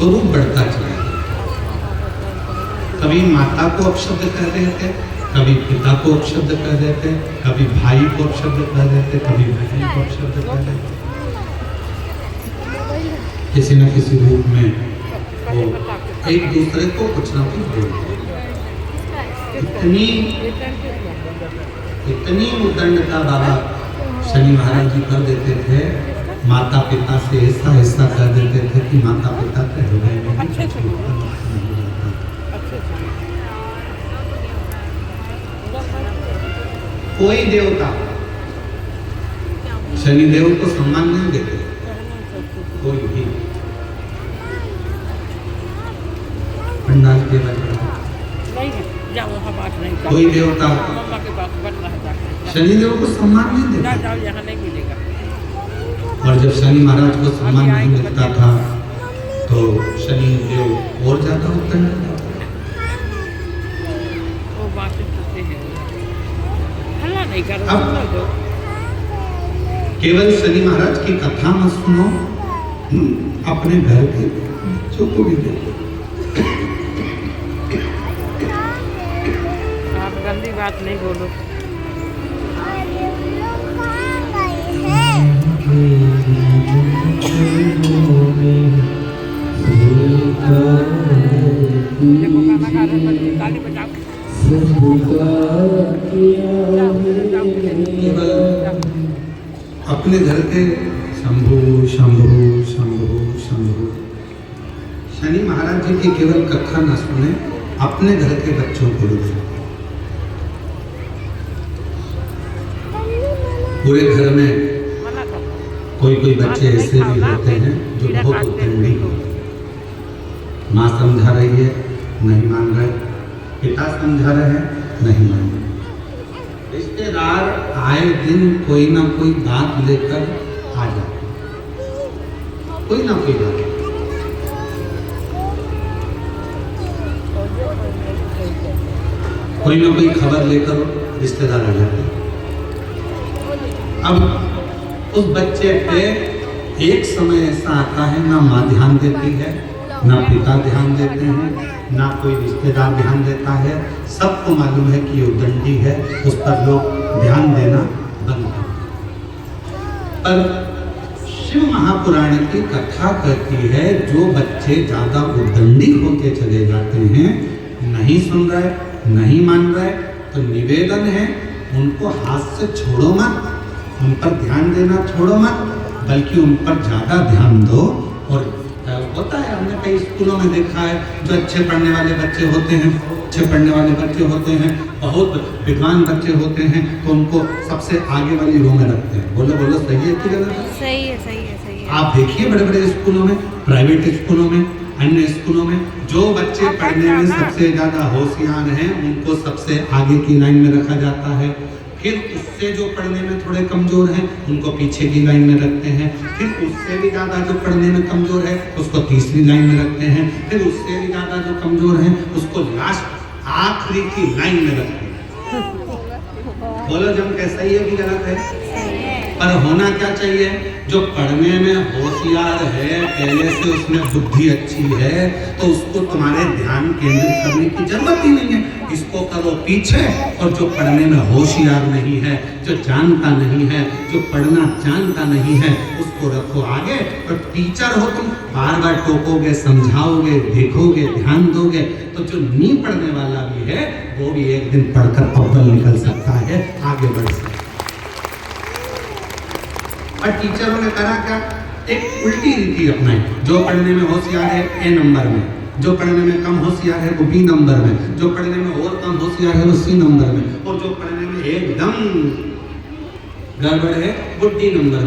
स्वरूप बढ़ता चला जाता। कभी माता को अपशब्द कह देते, कभी पिता को अपशब्द कह देते, कभी भाई को अपशब्द कह देते, कभी बहन को अपशब्द कह देते, किसी न किसी रूप में वो एक दूसरे को कुछ ना कुछ बोलते। इतनी उद्दंडता बाबा शनि महाराज जी कर देते थे, माता पिता से ऐसा ऐसा कर देते थे कि माता पिता के हृदय में भी कुछ नहीं होता। कोई देवता शनिदेव को सम्मान नहीं देते, कोई भी पंडाल के कोई देवता शनिदेव को सम्मान नहीं देता। और जब शनि महाराज को सम्मान नहीं मिलता था तो शनिदेव और ज्यादा उत्पन्न होता। अब केवल शनि महाराज की कथा मत सुनो, अपने घर के बच्चों को भी देखो। आप गंदी बात नहीं बोलो। देखो गाना गा रहे हैं, ताली बजाओ। अपने घर के शंभु शंभु शंभु शंभु। शनि महाराज जी की केवल कथा न सुने, अपने घर के बच्चों को भी देखो। पूरे घर में कोई कोई बच्चे ऐसे भी होते हैं जो बहुत उद्दंडी होते हैं। माँ समझा रही है, नहीं मान रहे, पिता समझा रहे हैं, नहीं मान रहे। रिश्तेदार आए दिन कोई ना कोई बात लेकर आ जाते, कोई ना कोई बात। कोई ना कोई खबर लेकर रिश्तेदार आ जाते। अब उस बच्चे पे एक समय ऐसा आता है, ना माँ ध्यान देती है, ना पिता ध्यान देते हैं, ना कोई रिश्तेदार ध्यान देता है। सबको मालूम है कि ये उद्दंडी है, उस पर लोग ध्यान देना बंद कर। पर शिव महापुराण की कथा कहती है, जो बच्चे ज्यादा उद्दंडी होते चले जाते हैं, नहीं सुन रहे, नहीं मान रहे, तो निवेदन है उनको हाथ से छोड़ो मत, उन पर ध्यान देना छोड़ो मत, बल्कि उन पर ज्यादा ध्यान दो। और होता है, हमने कई स्कूलों में देखा है, जो अच्छे पढ़ने वाले बच्चे होते हैं, अच्छे पढ़ने वाले बच्चे होते हैं, बहुत विद्वान बच्चे होते हैं, तो उनको सबसे आगे वाली रो में रखते हैं। बोलो बोलो, सही है कि गलत है? सही है, सही है, सही है। आप देखिए बड़े बड़े स्कूलों में, प्राइवेट स्कूलों में, अन्य स्कूलों में, जो बच्चे पढ़ने में सबसे ज्यादा होशियार हैं, उनको सबसे आगे की लाइन में रखा जाता है। फिर उससे जो पढ़ने में थोड़े कमजोर हैं, उनको पीछे की लाइन में रखते हैं। फिर उससे भी ज़्यादा जो पढ़ने में कमजोर है, उसको तीसरी लाइन में रखते हैं। फिर उससे भी ज़्यादा जो कमजोर है, उसको लास्ट आखिरी की लाइन में रखते हैं। बोलो जम कैसा ही है कि गलत है? पर होना क्या चाहिए? जो पढ़ने में होशियार है, पहले से उसमें बुद्धि अच्छी है, तो उसको तुम्हारे ध्यान केंद्रित करने की जरूरत ही नहीं है। इसको करो पीछे, और जो पढ़ने में होशियार नहीं है, जो जानता नहीं है, जो पढ़ना जानता नहीं है, उसको रखो आगे। और टीचर हो तुम, बार बार टोकोगे, समझाओगे, देखोगे, ध्यान दोगे, तो जो नहीं पढ़ने वाला भी है, वो भी एक दिन पढ़कर अव्वल निकल सकता है, आगे बढ़ सकता है। और टीचरों ने करा क्या? एक उल्टी रीति अपनाई। जो पढ़ने में होशियार है, ए नंबर में, जो पढ़ने में कम होशियार है, वो बी नंबर में, जो पढ़ने में और कम होशियार है, वो सी नंबर में, और जो पढ़ने में एकदम गड़बड़ है, वो डी नंबर में।